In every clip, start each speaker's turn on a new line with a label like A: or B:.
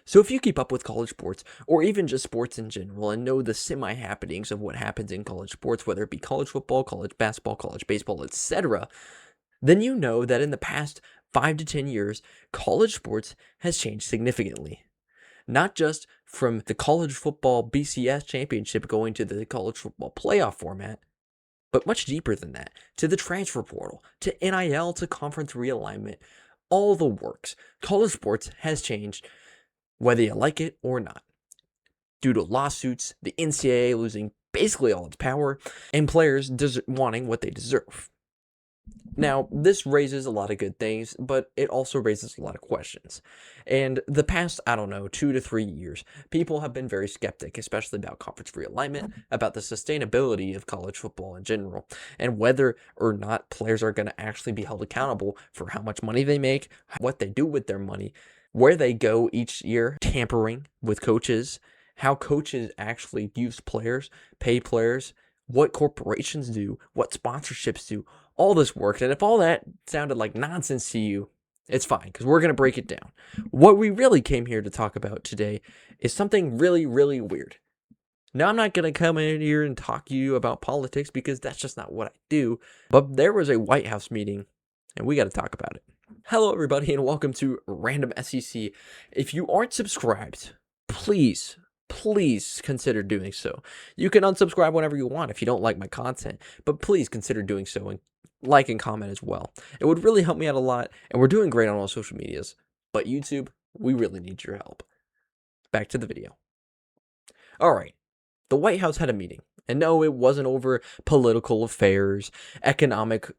A: So if you keep up with college sports, or even just sports in general, and know the semi-happenings of what happens in college sports, whether it be college football, college basketball, college baseball, etc., then you know that in the past 5 to 10 years, college sports has changed significantly. Not just from the college football BCS championship going to the college football playoff format, but much deeper than that, to the transfer portal, to NIL, to conference realignment, all the works. College sports has changed, whether you like it or not, due to lawsuits, the NCAA losing basically all its power, and players wanting what they deserve. Now, this raises a lot of good things, but it also raises a lot of questions. And the past, 2 to 3 years, people have been very skeptic, especially about conference realignment, about the sustainability of college football in general, and whether or not players are going to actually be held accountable for how much money they make, what they do with their money, where they go each year, tampering with coaches, how coaches actually use players, pay players, what corporations do, what sponsorships do. All this works, and if all that sounded like nonsense to you, it's fine, because we're going to break it down. What we really came here to talk about today is something really, really weird. Now, I'm not going to come in here and talk to you about politics, because that's just not what I do, but there was a White House meeting, and we got to talk about it. Hello, everybody, and welcome to Random SEC. If you aren't subscribed, please consider doing so. You can unsubscribe whenever you want if you don't like my content, but please consider doing so and like and comment as well. It would really help me out a lot, and we're doing great on all social medias, but YouTube, we really need your help. Back to the video. All right, the White House had a meeting, and no, it wasn't over political affairs, economic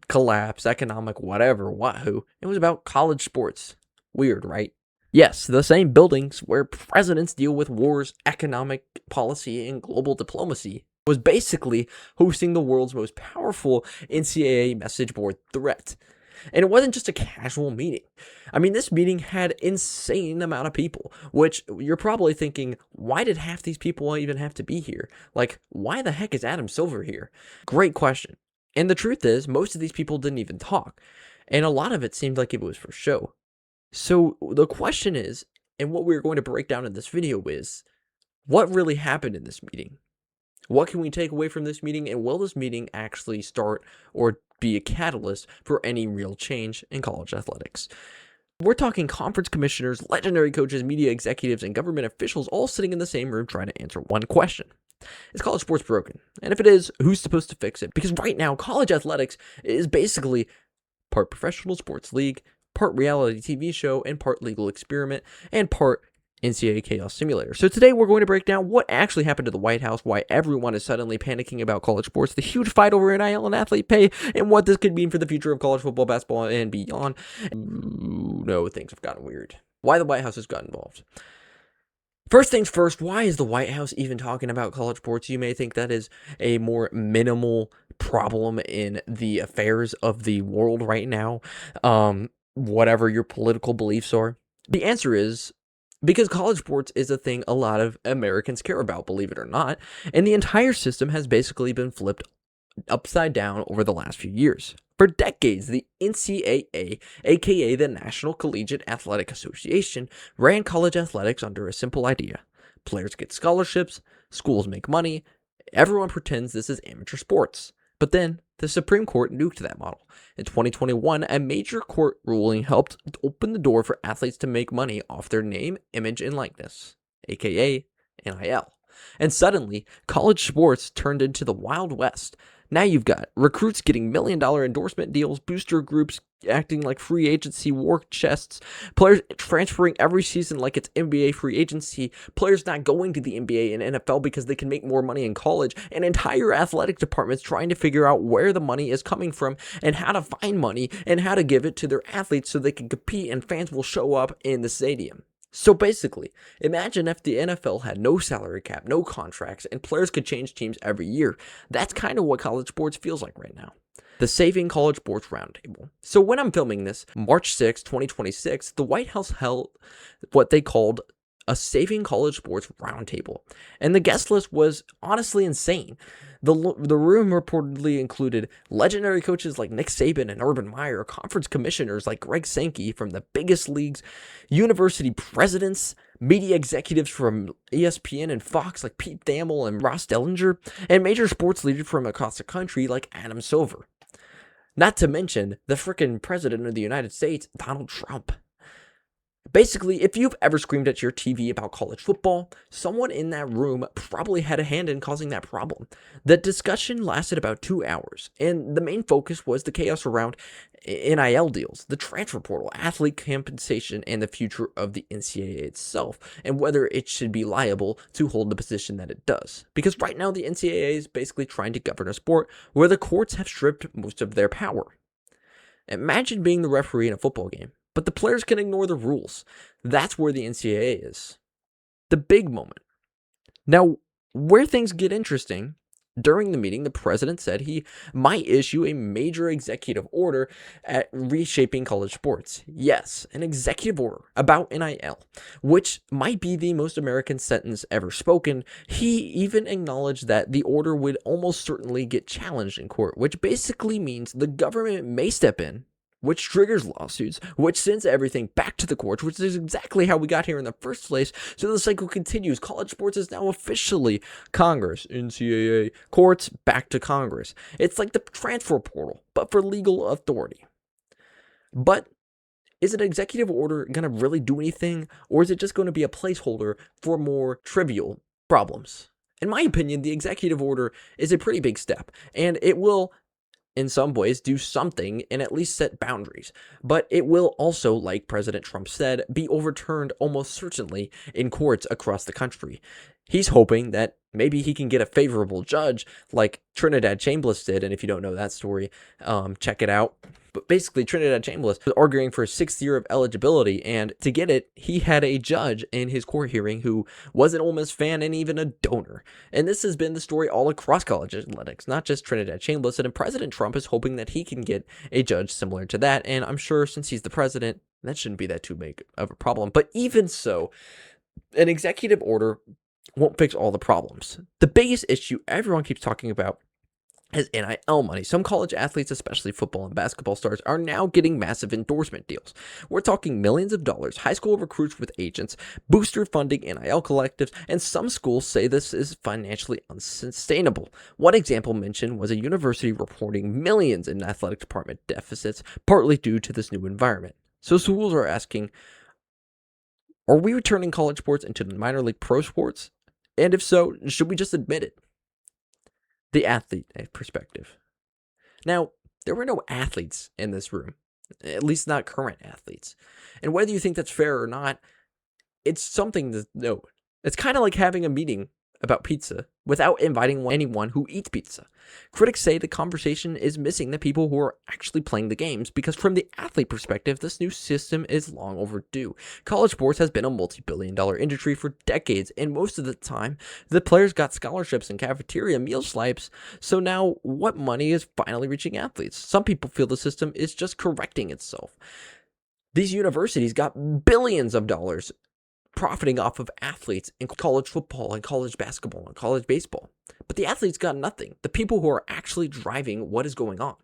A: collapse, economic whatever, wahoo. It was about college sports. Weird, right? Yes, the same buildings where presidents deal with wars, economic policy, and global diplomacy was basically hosting the world's most powerful NCAA message board threat. And it wasn't just a casual meeting. I mean, this meeting had insane amount of people, which you're probably thinking, why did half these people even have to be here? Like, why the heck is Adam Silver here? Great question. And the truth is, most of these people didn't even talk. And a lot of it seemed like it was for show. So the question is, and what we're going to break down in this video is, what really happened in this meeting? What can we take away from this meeting, and will this meeting actually start or be a catalyst for any real change in college athletics? We're talking conference commissioners, legendary coaches, media executives, and government officials all sitting in the same room trying to answer one question. Is college sports broken? And if it is, who's supposed to fix it? Because right now, college athletics is basically part professional sports league, part reality TV show, and part legal experiment, and part NCAA Chaos Simulator. So today we're going to break down what actually happened to the White House, why everyone is suddenly panicking about college sports, the huge fight over NIL and athlete pay, and what this could mean for the future of college football, basketball, and beyond. Ooh, no, things have gotten weird. Why the White House has got involved. First things first, why is the White House even talking about college sports? You may think that is a more minimal problem in the affairs of the world right now, whatever your political beliefs are. The answer is because college sports is a thing a lot of Americans care about, believe it or not, and the entire system has basically been flipped upside down over the last few years. For decades, the NCAA, aka the National Collegiate Athletic Association, ran college athletics under a simple idea. Players get scholarships, schools make money, everyone pretends this is amateur sports. But then, the Supreme Court nuked that model. In 2021, a major court ruling helped open the door for athletes to make money off their name, image, and likeness, aka NIL. And suddenly, college sports turned into the Wild West. Now you've got recruits getting million-dollar endorsement deals, booster groups acting like free agency war chests, players transferring every season like it's NBA free agency, players not going to the NBA and NFL because they can make more money in college, and entire athletic departments trying to figure out where the money is coming from and how to find money and how to give it to their athletes so they can compete and fans will show up in the stadium. So basically, imagine if the NFL had no salary cap, no contracts, and players could change teams every year. That's kind of what college sports feels like right now. The Saving College Sports Roundtable. So when I'm filming this, March 6, 2026, the White House held what they called a Saving College Sports Roundtable. And the guest list was honestly insane. The room reportedly included legendary coaches like Nick Saban and Urban Meyer, conference commissioners like Greg Sankey from the biggest leagues, university presidents, media executives from ESPN and Fox like Pete Thamel and Ross Dellinger, and major sports leaders from across the country like Adam Silver. Not to mention the frickin' president of the United States, Donald Trump. Basically, if you've ever screamed at your TV about college football, someone in that room probably had a hand in causing that problem. The discussion lasted about 2 hours, and the main focus was the chaos around NIL deals, the transfer portal, athlete compensation, and the future of the NCAA itself, and whether it should be liable to hold the position that it does. Because right now, the NCAA is basically trying to govern a sport where the courts have stripped most of their power. Imagine being the referee in a football game, but the players can ignore the rules. That's where the NCAA is. The big moment. Now, where things get interesting, during the meeting, the president said he might issue a major executive order at reshaping college sports. Yes, an executive order about NIL, which might be the most American sentence ever spoken. He even acknowledged that the order would almost certainly get challenged in court, which basically means the government may step in, which triggers lawsuits, which sends everything back to the courts, which is exactly how we got here in the first place. So the cycle continues. College sports is now officially Congress, NCAA, courts, back to Congress. It's like the transfer portal, but for legal authority. But is an executive order going to really do anything, or is it just going to be a placeholder for more trivial problems? In my opinion, the executive order is a pretty big step, and it will in some ways do something and at least set boundaries. But it will also, like President Trump said, be overturned almost certainly in courts across the country. He's hoping that maybe he can get a favorable judge like Trinidad Chambliss did. And if you don't know that story, check it out. But basically, Trinidad Chambliss was arguing for a 6th year of eligibility. And to get it, he had a judge in his court hearing who was an Ole Miss fan and even a donor. And this has been the story all across college athletics, not just Trinidad Chambliss. And President Trump is hoping that he can get a judge similar to that. And I'm sure since he's the president, that shouldn't be that too big of a problem. But even so, an executive order won't fix all the problems. The biggest issue everyone keeps talking about is NIL money. Some college athletes, especially football and basketball stars, are now getting massive endorsement deals. We're talking millions of dollars, high school recruits with agents, booster funding, NIL collectives, and some schools say this is financially unsustainable. One example mentioned was a university reporting millions in athletic department deficits, partly due to this new environment. So schools are asking, are we returning college sports into the minor league pro sports? And if so, should we just admit it? The athlete perspective. Now, there were no athletes in this room, at least not current athletes. And whether you think that's fair or not, it's something to note. It's kind of like having a meeting about pizza without inviting anyone who eats pizza. Critics say the conversation is missing the people who are actually playing the games because from the athlete perspective, this new system is long overdue. College sports has been a multi-billion-dollar industry for decades, and most of the time, the players got scholarships and cafeteria meal swipes, so now what money is finally reaching athletes? Some people feel the system is just correcting itself. These universities got billions of dollars profiting off of athletes in college football and college basketball and college baseball. But the athletes got nothing. The people who are actually driving what is going on.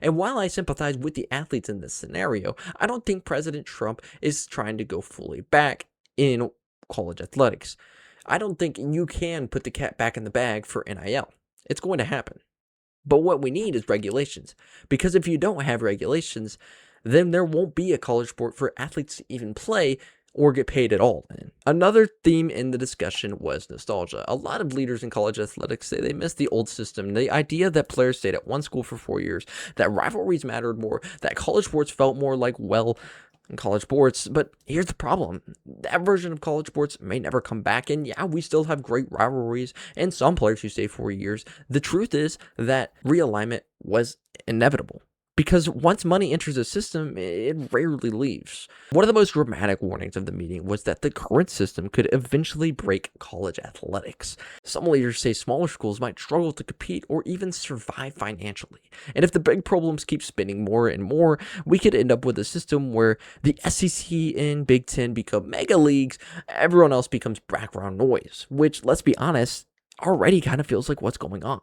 A: And while I sympathize with the athletes in this scenario, I don't think President Trump is trying to go fully back in college athletics. I don't think you can put the cat back in the bag for NIL. It's going to happen. But what we need is regulations. Because if you don't have regulations, then there won't be a college sport for athletes to even play or get paid at all. Another theme in the discussion was nostalgia. A lot of leaders in college athletics say they miss the old system, the idea that players stayed at one school for 4 years, that rivalries mattered more, that college sports felt more like, well, college sports. But here's the problem. That version of college sports may never come back, and yeah, we still have great rivalries and some players who stay 4 years. The truth is that realignment was inevitable. Because once money enters a system, it rarely leaves. One of the most dramatic warnings of the meeting was that the current system could eventually break college athletics. Some leaders say smaller schools might struggle to compete or even survive financially. And if the big problems keep spinning more and more, we could end up with a system where the SEC and Big Ten become mega leagues, everyone else becomes background noise, which, let's be honest, already kind of feels like what's going on.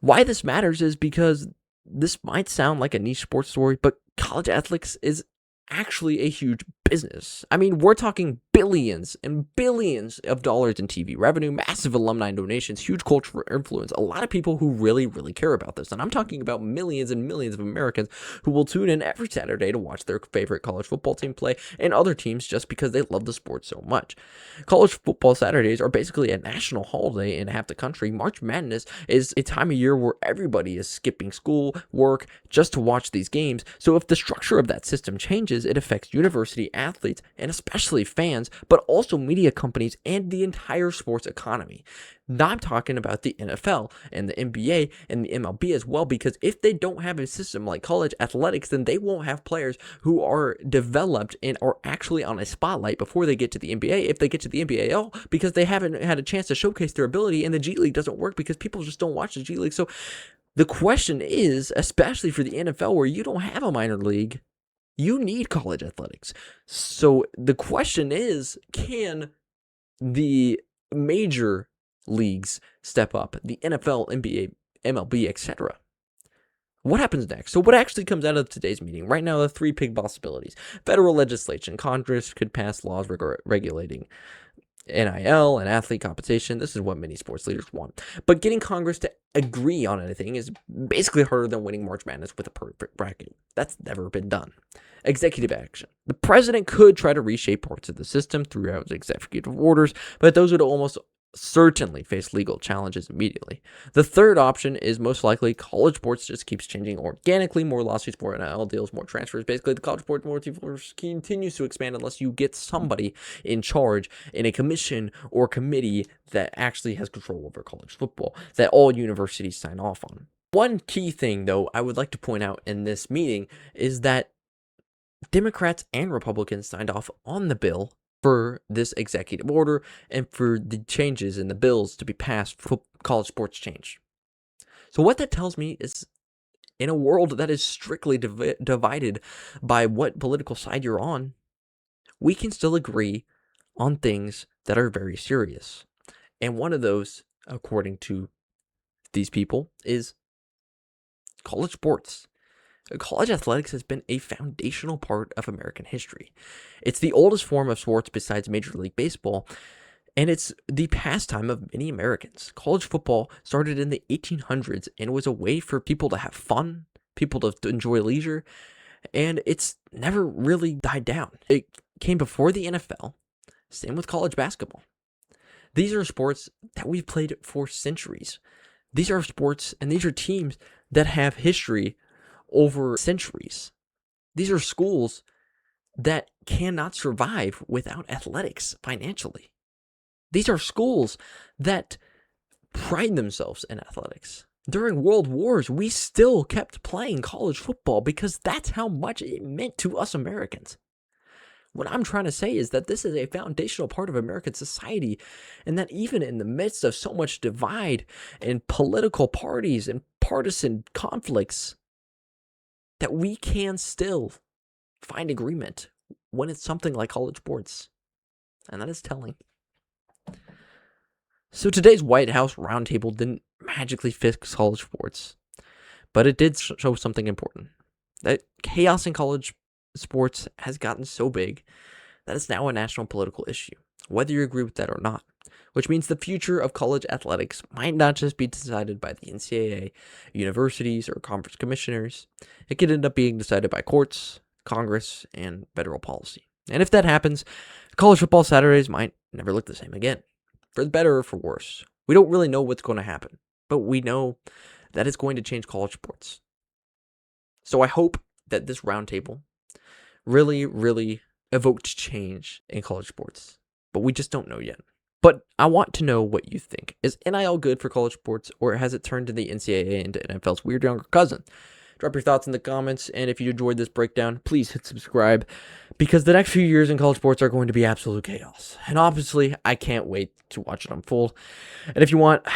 A: Why this matters is because this might sound like a niche sports story, but college athletics is actually a huge business. I mean, we're talking billions and billions of dollars in TV revenue, massive alumni donations, huge cultural influence, a lot of people who really, really care about this. And I'm talking about millions and millions of Americans who will tune in every Saturday to watch their favorite college football team play and other teams just because they love the sport so much. College football Saturdays are basically a national holiday in half the country. March Madness is a time of year where everybody is skipping school, work, just to watch these games. So if the structure of that system changes, it affects university athletes and especially fans, but also media companies and the entire sports economy. Now I'm talking about the NFL and the NBA and the MLB as well, because if they don't have a system like college athletics, then they won't have players who are developed and are actually on a spotlight before they get to the NBA. If they get to the NBA, because they haven't had a chance to showcase their ability, and the G League doesn't work because people just don't watch the G League. So the question is, especially for the NFL where you don't have a minor league, you need college athletics. So the question is, can the major leagues step up? The NFL, NBA, MLB, etc. What happens next? So what actually comes out of today's meeting? Right now, the three big possibilities. Federal legislation. Congress could pass laws regulating NIL and athlete compensation. This is what many sports leaders want. But getting Congress to agree on anything is basically harder than winning March Madness with a perfect bracket. That's never been done. Executive action. The president could try to reshape parts of the system throughout executive orders, but those would almost certainly face legal challenges immediately. The third option is most likely college sports just keeps changing organically. More lawsuits, more NIL deals, more transfers. Basically, the college sports multiverse continues to expand unless you get somebody in charge in a commission or committee that actually has control over college football that all universities sign off on. One key thing, though, I would like to point out in this meeting is that Democrats and Republicans signed off on the bill for this executive order and for the changes in the bills to be passed for college sports change. So what that tells me is, in a world that is strictly divided by what political side you're on, we can still agree on things that are very serious. And one of those, according to these people, is college sports. College athletics has been a foundational part of American history. It's the oldest form of sports besides Major League Baseball, and it's the pastime of many Americans. College football started in the 1800s and was a way for people to have fun, people to enjoy leisure, and it's never really died down. It came before the NFL, same with college basketball. These are sports that we've played for centuries. These are sports and these are teams that have history over centuries. These are schools that cannot survive without athletics financially. These are schools that pride themselves in athletics. During World Wars, we still kept playing college football because that's how much it meant to us Americans. What I'm trying to say is that this is a foundational part of American society, and that even in the midst of so much divide and political parties and partisan conflicts, that we can still find agreement when it's something like college sports. And that is telling. So today's White House roundtable didn't magically fix college sports, but it did show something important. That chaos in college sports has gotten so big that it's now a national political issue, whether you agree with that or not. Which means the future of college athletics might not just be decided by the NCAA, universities, or conference commissioners. It could end up being decided by courts, Congress, and federal policy. And if that happens, college football Saturdays might never look the same again, for the better or for worse. We don't really know what's going to happen, but we know that it's going to change college sports. So I hope that this roundtable really, really evoked change in college sports, but we just don't know yet. But I want to know what you think. Is NIL good for college sports, or has it turned to the NCAA into NFL's weird younger cousin? Drop your thoughts in the comments, and if you enjoyed this breakdown, please hit subscribe, because the next few years in college sports are going to be absolute chaos. And obviously, I can't wait to watch it unfold. And if you want,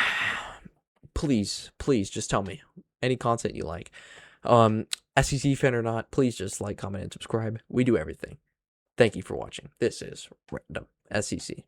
A: please just tell me any content you like. SEC fan or not, please just like, comment, and subscribe. We do everything. Thank you for watching. This is Random SEC.